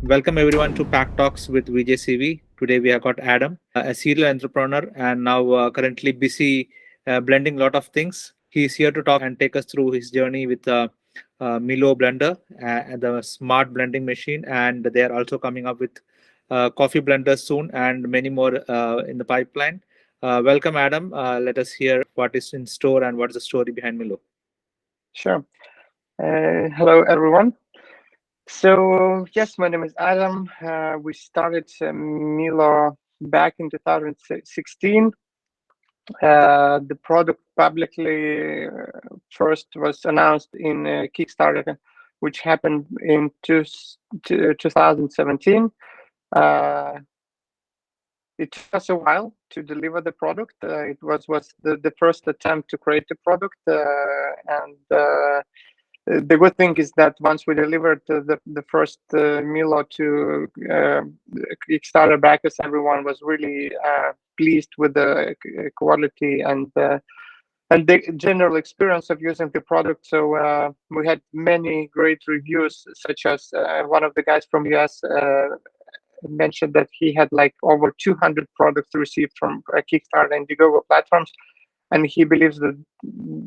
Welcome everyone to PAC Talks with VJCV. Today we have got Adam, a serial entrepreneur and now currently busy blending a lot of things. He's here to talk and take us through his journey with Millo blender, the smart blending machine, and they are also coming up with coffee blenders soon and many more in the pipeline. Welcome, Adam. Let us hear what is in store and what is the story behind Millo. Sure. Hello, everyone. So, yes, my name is Adam. We started Millo back in 2016. The product publicly first was announced in Kickstarter, which happened in 2017. It took us a while to deliver the product. It was the first attempt to create the product, and the good thing is that once we delivered the first Millo to Kickstarter backers, everyone was really pleased with the quality and the general experience of using the product. So we had many great reviews, such as one of the guys from US mentioned that he had like over 200 products received from Kickstarter and Indiegogo platforms, and he believes that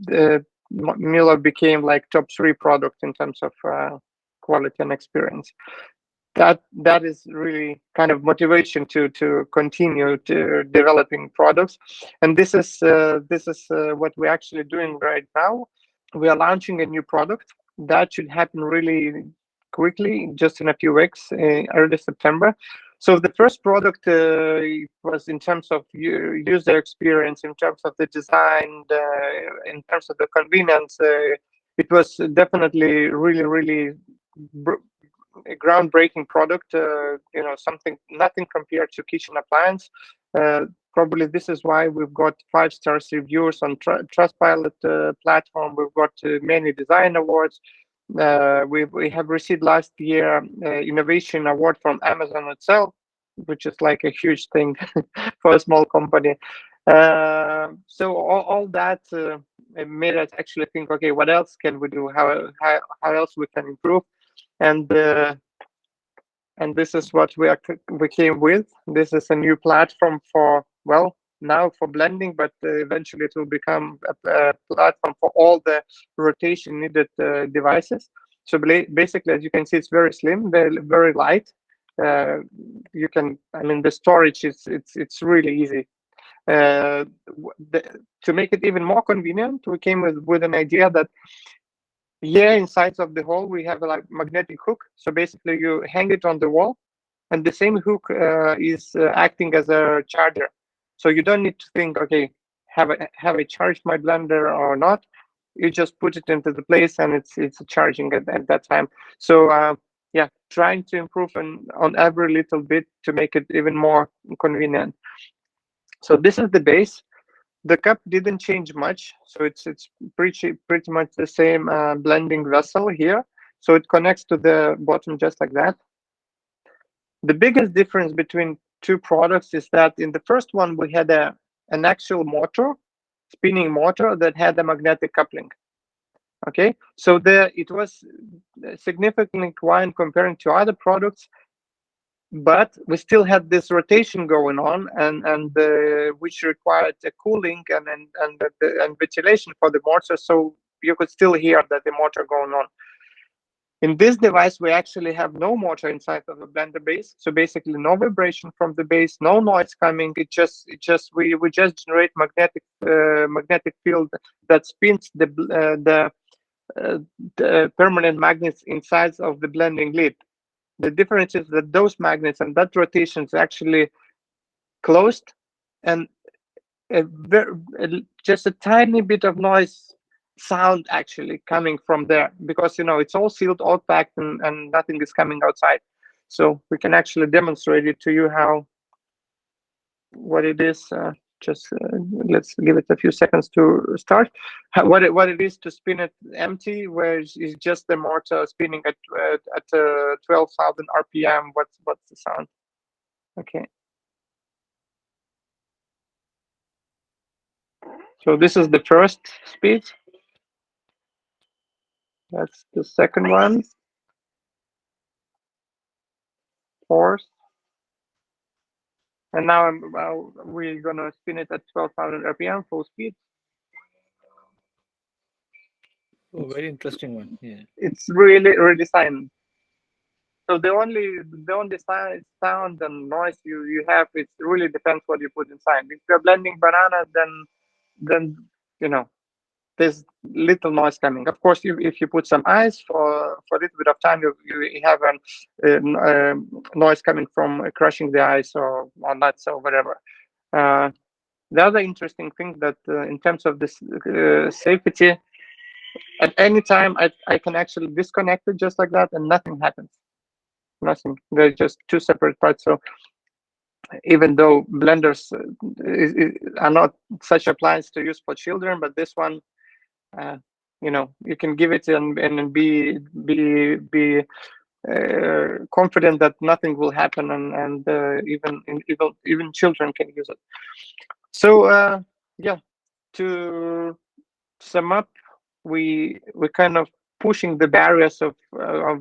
the Millo became like top 3 product in terms of quality and experience. That is really kind of motivation to continue to developing products, and this is what we're actually doing right now. We are launching a new product that should happen really quickly, just in a few weeks, early September. So the first product was in terms of user experience, in terms of the design, in terms of the convenience. It was definitely really a groundbreaking product. Nothing compared to kitchen appliance. Probably this is why we've got 5-star reviews on Trustpilot platform. We've got many design awards. We have received last year innovation award from Amazon itself, which is like a huge thing for a small company. So all that made us actually think, okay, what else can we do? How else we can improve? And this is what we came with. This is a new platform for, well, now for blending, but eventually it will become a platform for all the rotation needed devices. So basically, as you can see, it's very slim, very light. You can, I mean, the storage it's really easy. To make it even more convenient, we came with an idea that inside of the hole we have a like magnetic hook. So basically, you hang it on the wall, and the same hook is acting as a charger. So you don't need to think, okay, have I charged my blender or not? You just put it into the place, and it's charging at that time. So trying to improve on every little bit to make it even more convenient. So this is the base. The cup didn't change much, so it's pretty much the same blending vessel here. So it connects to the bottom just like that. The biggest difference between two products is that in the first one we had an actual motor, spinning motor that had a magnetic coupling. Okay, so it was significantly quiet comparing to other products, but we still had this rotation going on, and which required a cooling and ventilation for the motor, so you could still hear that the motor going on. In this device, we actually have no motor inside of the blender base, so basically no vibration from the base, no noise coming. We just generate magnetic field that spins the permanent magnets inside of the blending lid. The difference is that those magnets and that rotation is actually closed, and just a tiny bit of noise sound actually coming from there, because it's all sealed, all packed, and nothing is coming outside. So we can actually demonstrate it to you what it is. Let's give it a few seconds to start. What it is to spin it empty, where it's just the motor spinning at 12,000 RPM. What's the sound? Okay. So this is the first speed. That's the second one. force. And now we're gonna spin it at 12,000 RPM full speed. Oh, very interesting one. Yeah. It's really redesigned. So the only sound and noise you have, it really depends what you put inside. If you're blending bananas, then you know there's little noise coming. Of course, if you put some ice for a little bit of time, you have noise coming from crushing the ice or nuts or whatever. The other interesting thing that in terms of this safety, at any time I can actually disconnect it just like that and nothing happens. Nothing. They're just two separate parts. So even though blenders are not such appliance to use for children, but this one, you can give it and be confident that nothing will happen, and even children can use it. So yeah, to sum up, we kind of pushing the barriers of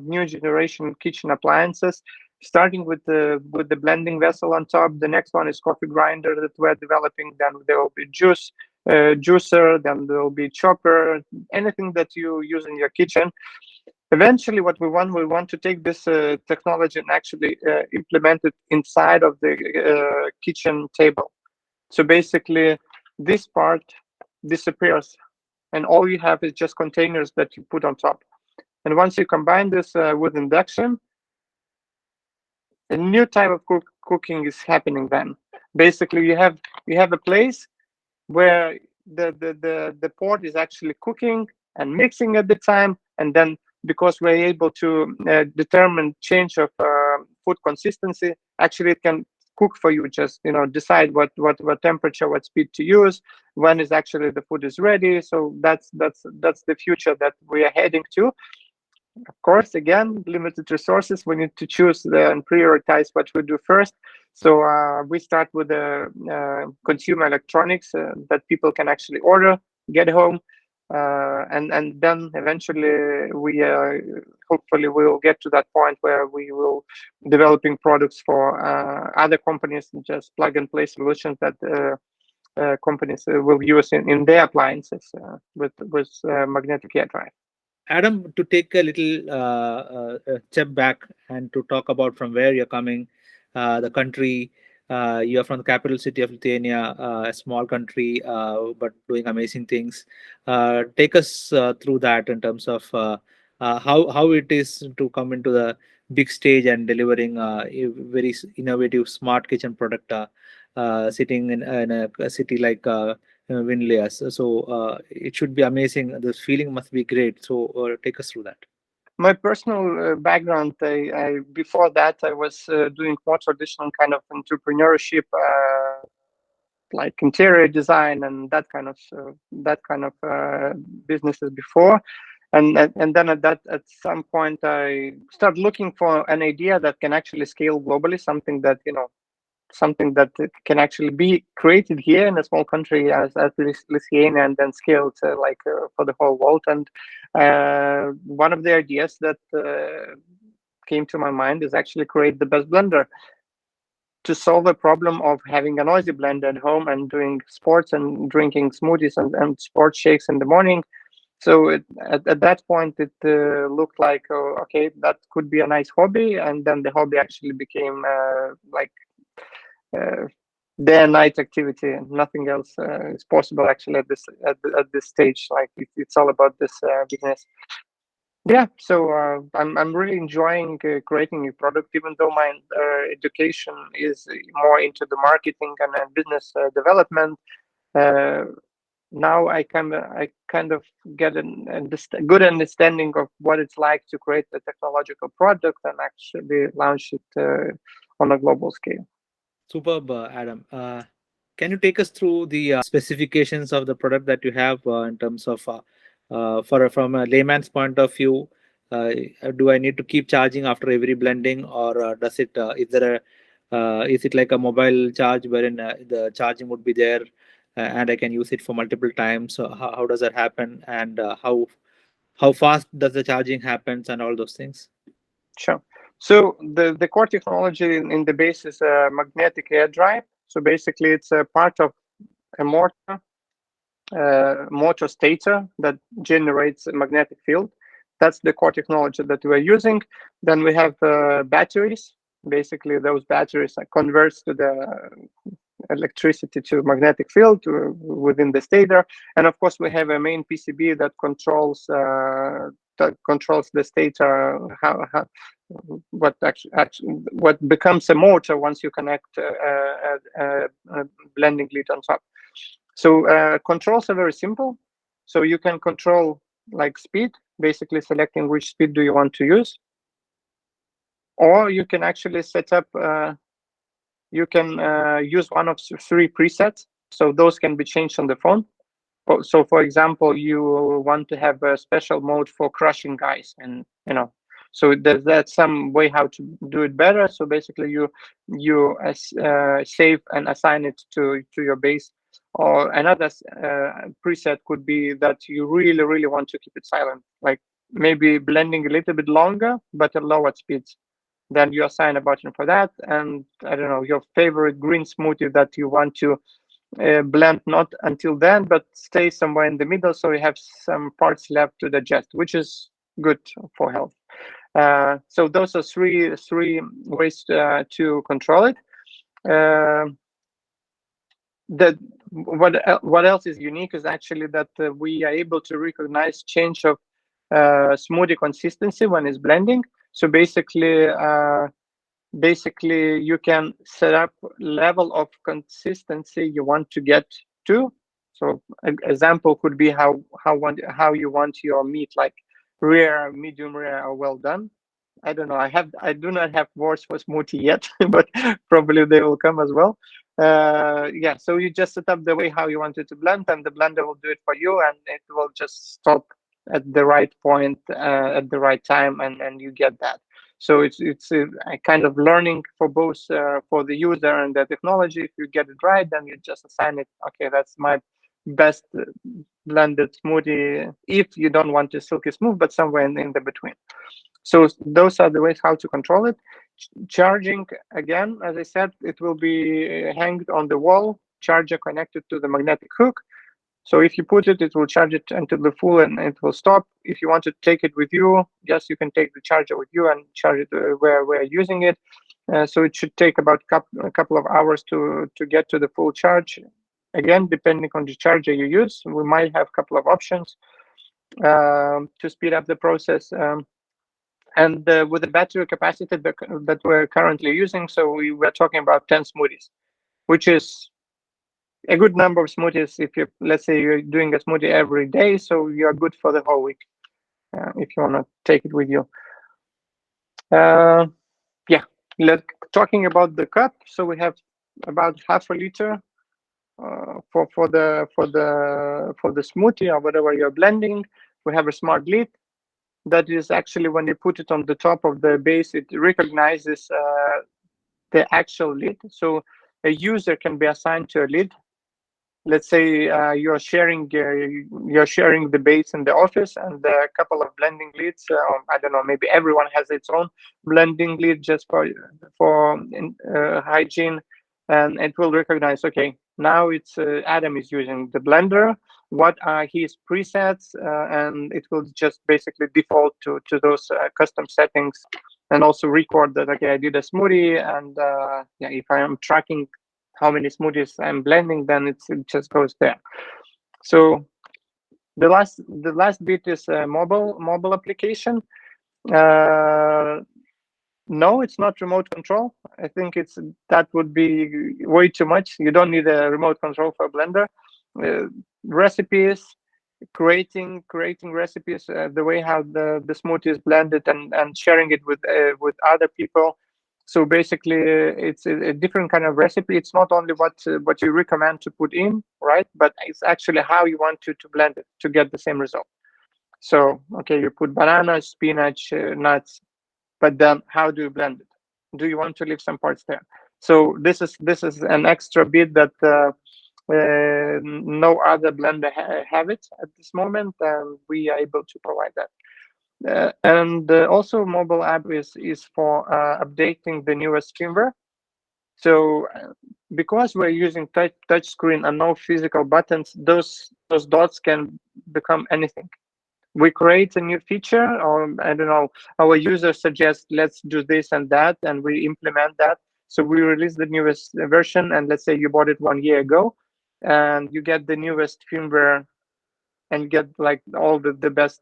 new generation kitchen appliances, starting with the blending vessel on top. The next one is coffee grinder that we're developing. Then there will be juicer. Then there will be chopper. Anything that you use in your kitchen. Eventually, what we want to take this technology and actually implement it inside of the kitchen table. So basically, this part disappears, and all you have is just containers that you put on top. And once you combine this with induction, a new type of cooking is happening. Then basically you have a place where the pot is actually cooking and mixing at the time, and then because we're able to determine change of food consistency, actually it can cook for you. Just decide what temperature, what speed to use, when is actually the food is ready. So that's the future that we are heading to. Of course, again, limited resources. We need to choose and prioritize what we do first. So we start with the consumer electronics that people can actually order, get home, and then eventually we hopefully we will get to that point where we will developing products for other companies, just plug and play solutions that companies will use in their appliances with magnetic air drive. Adam, to take a little step back and to talk about from where you're coming, the country. You're from the capital city of Lithuania, a small country, but doing amazing things. Take us through that in terms of how it is to come into the big stage and delivering a very innovative smart kitchen product, sitting in a city like Winlias. So it should be amazing. The feeling must be great. So take us through that. My personal background, before that, I was doing more traditional kind of entrepreneurship, like interior design and that kind of businesses before. And then at some point, I started looking for an idea that can actually scale globally, something that can actually be created here in a small country as Lithuania, and then scaled for the whole world. And one of the ideas that came to my mind is actually create the best blender to solve a problem of having a noisy blender at home and doing sports and drinking smoothies and sports shakes in the morning. So at that point, it looked like, okay, that could be a nice hobby. And then the hobby actually became day and night activity, and nothing else is possible actually at this stage. Like it's all about this business. Yeah, so I'm really enjoying creating a product, even though my education is more into the marketing and business development. Now I kind of get a good understanding of what it's like to create a technological product and actually launch it on a global scale. Superb, Adam. Can you take us through the specifications of the product that you have in terms of, from a layman's point of view, do I need to keep charging after every blending, or does it? Is it like a mobile charge wherein the charging would be there, and I can use it for multiple times? So how does that happen, and how fast does the charging happens, and all those things? Sure. So the core technology in the base is a magnetic air drive. So basically, it's a part of a motor stator that generates a magnetic field. That's the core technology that we're using. Then we have batteries. Basically, those batteries converts to the electricity to magnetic field within the stator. And of course, we have a main PCB that controls the stator, what becomes a motor once you connect a blending lead on top. So controls are very simple. So you can control like speed, basically selecting which speed do you want to use, or you can actually set up. You can use one of three presets. So those can be changed on the phone. So for example, you want to have a special mode for crushing ice, and so there's some way how to do it better. So basically, you save and assign it to your base. Or another preset could be that you really want to keep it silent, like maybe blending a little bit longer but at lower speeds. Then you assign a button for that, and I don't know, your favorite green smoothie that you want to blend not until then, but stay somewhere in the middle, so you have some parts left to digest, which is good for health. So those are three ways to control it. What else is unique is actually that we are able to recognize change of smoothie consistency when it's blending. So basically you can set up level of consistency you want to get to. So an example could be how you want your meat, like rare, medium rare, or well done. I don't know. I do not have words for smoothie yet, but probably they will come as well. Yeah. So you just set up the way how you want it to blend, and the blender will do it for you, and it will just stop at the right point at the right time, and you get that. So it's a kind of learning for both for the user and the technology. If you get it right, then you just assign it. Okay, that's my best blended smoothie. If you don't want to silky smooth, but somewhere in the between. So those are the ways how to control it. Charging, again, as I said, it will be hanged on the wall, charger connected to the magnetic hook. So if you put it, it will charge it until the full and it will stop. If you want to take it with you, yes, you can take the charger with you and charge it where we're using it. So it should take about a couple of hours to get to the full charge. Again, depending on the charger you use, we might have a couple of options to speed up the process. And with the battery capacity that we're currently using, so we were talking about 10 smoothies, which is a good number of smoothies. If you, let's say you're doing a smoothie every day, so you're good for the whole week if you want to take it with you. Yeah, talking about the cup. So we have about half a liter for the smoothie or whatever you're blending. We have a smart lid. That is actually when you put it on the top of the base, it recognizes the actual lid. So a user can be assigned to a lid. Let's say you're sharing the base in the office, and a couple of blending leads. I don't know, maybe everyone has its own blending lead just for hygiene, and it will recognize. Okay, now it's Adam is using the blender. What are his presets? And it will just basically default to those custom settings, and also record that. Okay, I did a smoothie, and yeah, if I am tracking how many smoothies I'm blending, then it just goes there. So the last bit is a mobile application. No, it's not remote control. I think that would be way too much. You don't need a remote control for a blender. Recipes, creating recipes, the way how the smoothie is blended, and sharing it with other people. So basically, it's a different kind of recipe. It's not only what you recommend to put in, right? But it's actually how you want to blend it to get the same result. So, okay, you put bananas, spinach, nuts, but then how do you blend it? Do you want to leave some parts there? So this is an extra bit that no other blender have it at this moment, and we are able to provide that. And also mobile app is for updating the newest firmware. So because we're using touch screen and no physical buttons, those dots can become anything. We create a new feature, or I don't know, our user suggests let's do this and that, and we implement that. So we release the newest version, and let's say you bought it 1 year ago, and you get the newest firmware and get like all the best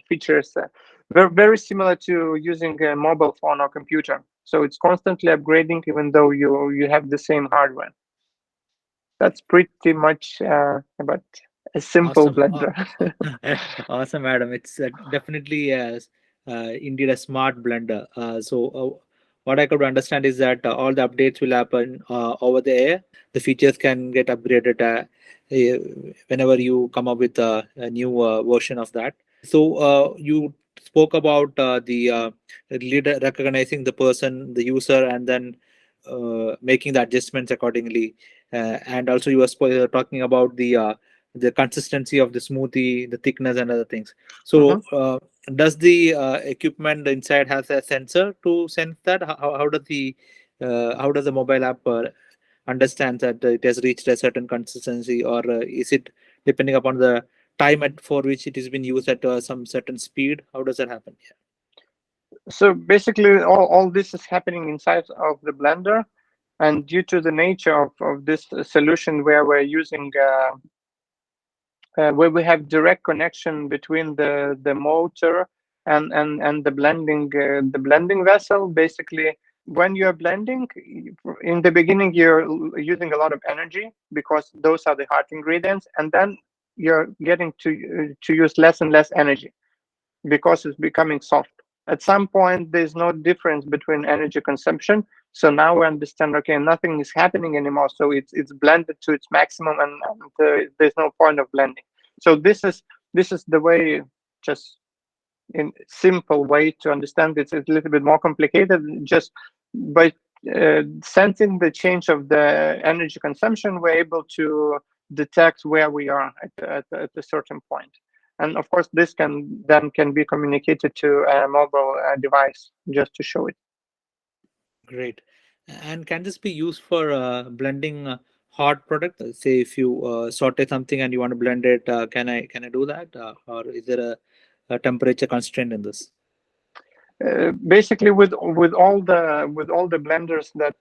features. Very similar to using a mobile phone or computer. So it's constantly upgrading, even though you have the same hardware. That's pretty much about a simple Awesome. blender. Awesome, Adam. It's definitely indeed a smart blender. What I could understand is that all the updates will happen over the air. The features can get upgraded whenever you come up with a new version of that. So you spoke about the leader recognizing the person, the user, and then making the adjustments accordingly. And also, you were talking about the consistency of the smoothie, the thickness, and other things. So, does the equipment inside has a sensor to sense that? How does the mobile app understand that it has reached a certain consistency, or is it depending upon the time for which it has been used at some certain speed? How does that happen? Yeah. So basically, all this is happening inside of the blender, and due to the nature of this solution, where we're using where we have direct connection between the motor and the blending vessel. Basically, when you're blending, in the beginning you're using a lot of energy because those are the hard ingredients, and then you're getting to use less and less energy because it's becoming soft. At some point, there's no difference between energy consumption. So now we understand, okay, nothing is happening anymore. So it's blended to its maximum, and there's no point of blending. So this is the way, just in simple way to understand. It's a little bit more complicated. Just by sensing the change of the energy consumption, we're able to detect where we are at a certain point. And of course, this can be communicated to a mobile device just to show it. Great. And can this be used for blending hot product? Say if you saute something and you want to blend it, can I do that, or is there a temperature constraint in this? Basically, with all the blenders that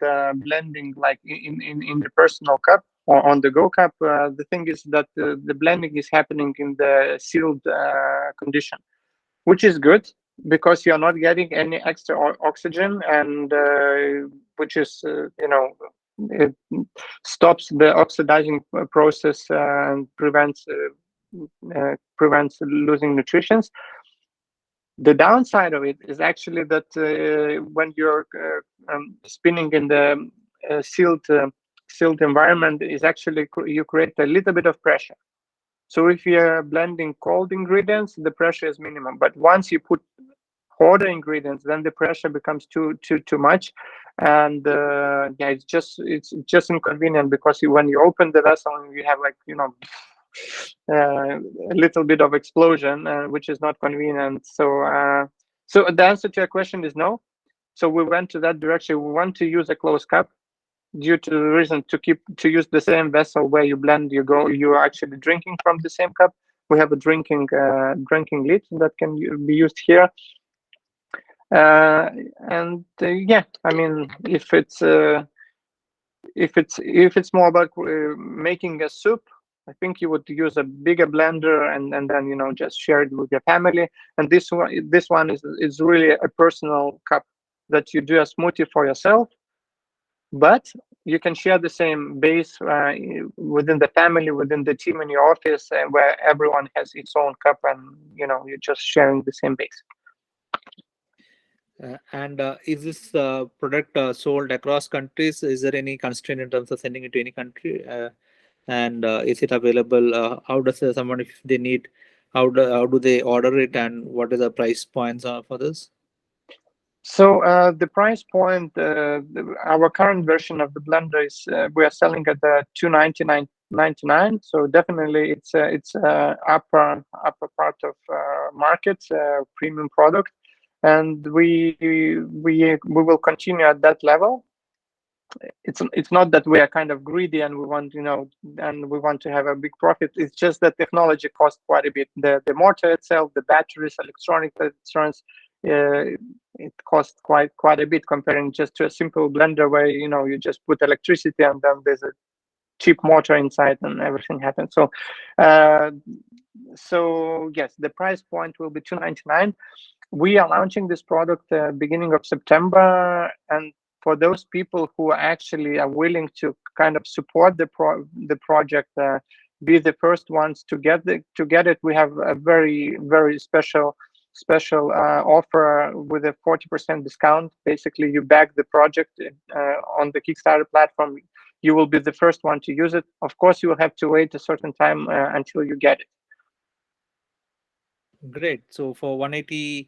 blending like in the personal cup or on the go cup, the thing is that the blending is happening in the sealed condition, which is good because you're not getting any extra oxygen, and which is it stops the oxidizing process and prevents losing nutrition. The downside of it is actually that when you're spinning in the sealed environment, is actually you create a little bit of pressure. So if you're blending cold ingredients, the pressure is minimum. But once you put hotter ingredients, then the pressure becomes too much, and yeah, it's just inconvenient because when you open the vessel, you have like a little bit of explosion, which is not convenient. So the answer to your question is no. So we went to that direction. We want to use a closed cup due to the reason to use the same vessel where you blend. You are actually drinking from the same cup. We have a drinking lid that can be used here. And yeah, I mean, if it's more about making a soup, I think you would use a bigger blender, and then just share it with your family. And this one is really a personal cup that you do a smoothie for yourself, but you can share the same base within the family, within the team in your office, where everyone has its own cup, and you're just sharing the same base. And is this product sold across countries? Is there any constraint in terms of sending it to any country? And is it available? How does someone, if they need, how do they order it, and what is the price points for this? So the price point, our current version of the blender is we are selling at 299 $299. So definitely it's upper part of market, premium product, and we will continue at that level. It's not that we are kind of greedy and we want to have a big profit. It's just that technology costs quite a bit. The motor itself, the batteries, electronics, it costs quite a bit comparing just to a simple blender where you just put electricity and then there's a cheap motor inside and everything happens. So yes, the price point will be $299. We are launching this product beginning of September, and for those people who actually are willing to kind of support the project, be the first ones to get it, we have a very, very special offer with a 40% discount. Basically, you back the project on the Kickstarter platform. You will be the first one to use it. Of course, you will have to wait a certain time until you get it. Great. So for $180,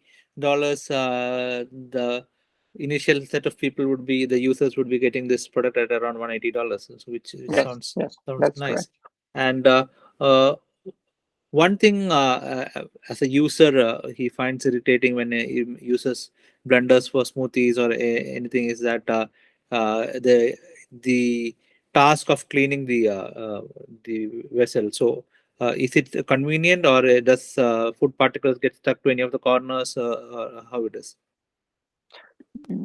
the initial set of people the users would be getting this product at around $180, which sounds that's nice. correct. And one thing as a user he finds irritating when he uses blenders for smoothies or anything is that the task of cleaning the vessel. So is it convenient, or does food particles get stuck to any of the corners, or how it is?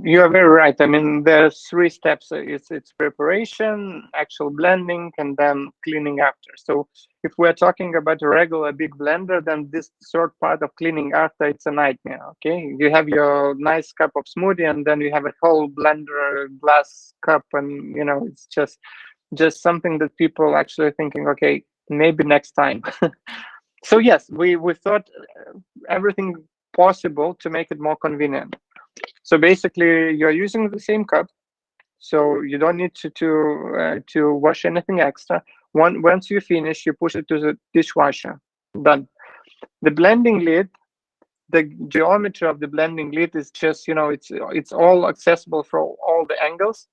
You are very right. I mean, there's 3 steps. It's preparation, actual blending, and then cleaning after. So if we're talking about a regular big blender, then this third part of cleaning after, it's a nightmare. Okay, you have your nice cup of smoothie, and then you have a whole blender glass cup, and it's just something that people actually thinking, okay, maybe next time. So yes, we thought everything possible to make it more convenient. So basically, you're using the same cup, so you don't need to wash anything extra. Once you finish, you push it to the dishwasher. Done. The blending lid, the geometry of the blending lid is just it's all accessible from all the angles.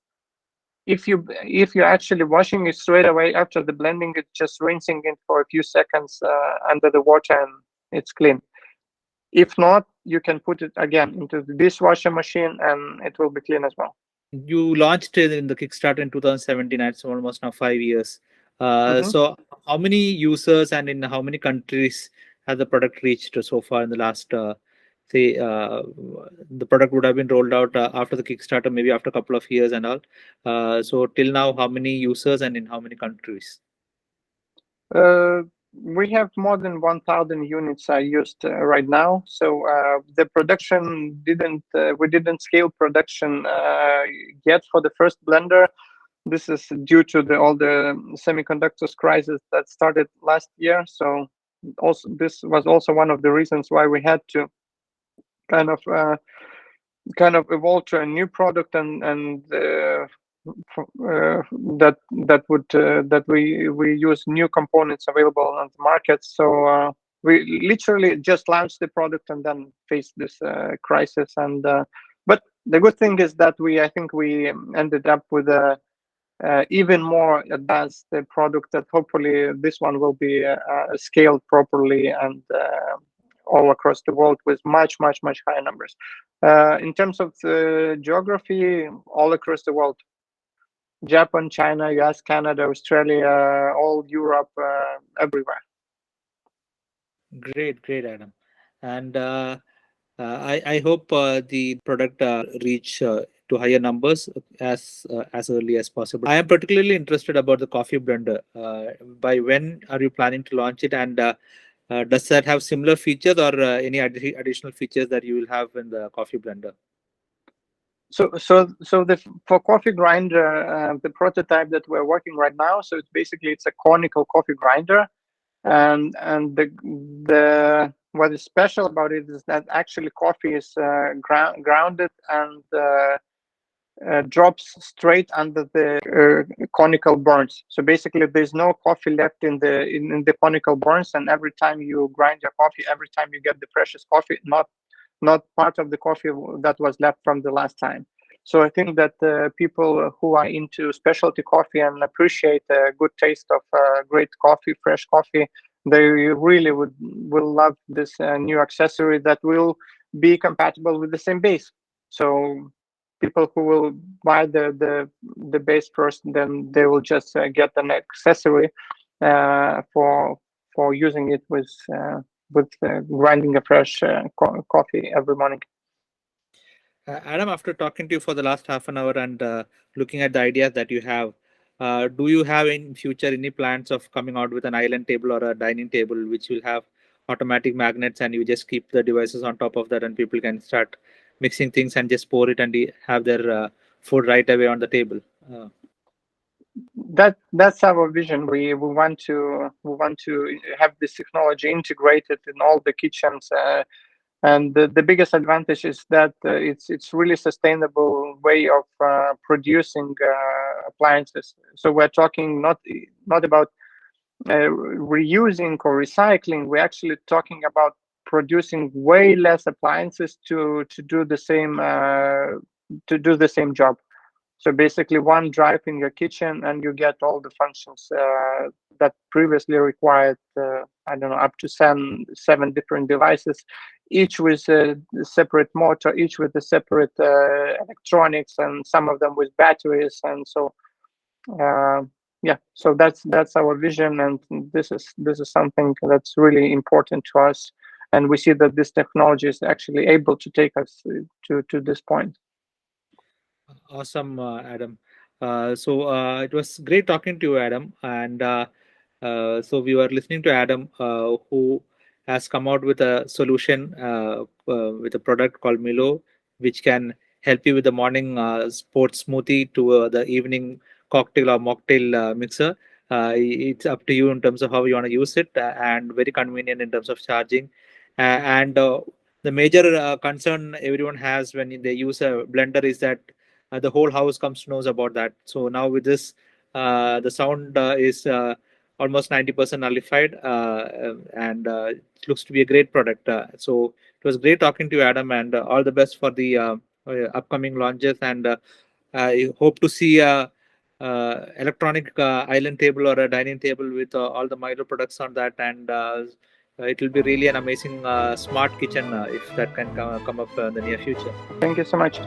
If you're actually washing it straight away after the blending, it's just rinsing it for a few seconds under the water and it's clean. If not, you can put it again into the dishwasher machine and it will be clean as well. You launched it in the Kickstarter in 2017. It's almost now 5 years. So how many users and in how many countries has the product reached so far in the last, say, the product would have been rolled out after the Kickstarter, maybe after a couple of years and all. So till now, how many users and in how many countries? We have more than 1,000 units are used right now. So the production we didn't scale production yet for the first blender. This is due to all the semiconductors crisis that started last year. So also this was also one of the reasons why we had to kind of evolve to a new product and that we use new components available on the market. So we literally just launched the product and then faced this crisis. And but the good thing is that I think we ended up with a even more advanced product that hopefully this one will be scaled properly and all across the world with much higher numbers. In terms of the geography, all across the world. Japan, China, US, Canada, Australia, all Europe, everywhere. Great, Adam. And I hope the product reach to higher numbers as early as possible. I am particularly interested about the coffee blender. By when are you planning to launch it, and does that have similar features or any additional features that you will have in the coffee blender? So for coffee grinder, the prototype that we're working right now, so it's a conical coffee grinder, and the what is special about it is that actually coffee is grounded and drops straight under the conical burns. So basically, there's no coffee left in the conical burns, and every time you grind your coffee, every time you get the precious coffee, not part of the coffee that was left from the last time. So I think that people who are into specialty coffee and appreciate a good taste of great coffee, fresh coffee, they really will love this new accessory that will be compatible with the same base. So people who will buy the base first, then they will just get an accessory for using it with grinding a fresh coffee every morning. Adam, after talking to you for the last half an hour and looking at the ideas that you have, do you have in future any plans of coming out with an island table or a dining table which will have automatic magnets and you just keep the devices on top of that and people can start mixing things and just pour it and have their food right away on the table? That's our vision. We want to have this technology integrated in all the kitchens. And the biggest advantage is that it's really sustainable way of producing appliances. So we're talking not about reusing or recycling. We're actually talking about producing way less appliances to do the same job. So basically, one drive in your kitchen, and you get all the functions that previously required, I don't know, up to seven different devices, each with a separate motor, each with a separate electronics, and some of them with batteries. And so, yeah, so that's our vision, and this is something that's really important to us. And we see that this technology is actually able to take us to this point. Awesome, Adam. So it was great talking to you, Adam. And so we were listening to Adam, who has come out with a solution with a product called Millo, which can help you with the morning sports smoothie to the evening cocktail or mocktail mixer. It's up to you in terms of how you want to use it, and very convenient in terms of charging. And the major concern everyone has when they use a blender is that the whole house comes to knows about that. So now with this, the sound is almost 90% nullified, and it looks to be a great product. So it was great talking to you, Adam, and all the best for the upcoming launches. And I hope to see a electronic island table or a dining table with all the Milo products on that, and it will be really an amazing smart kitchen if that can come up in the near future. Thank you so much.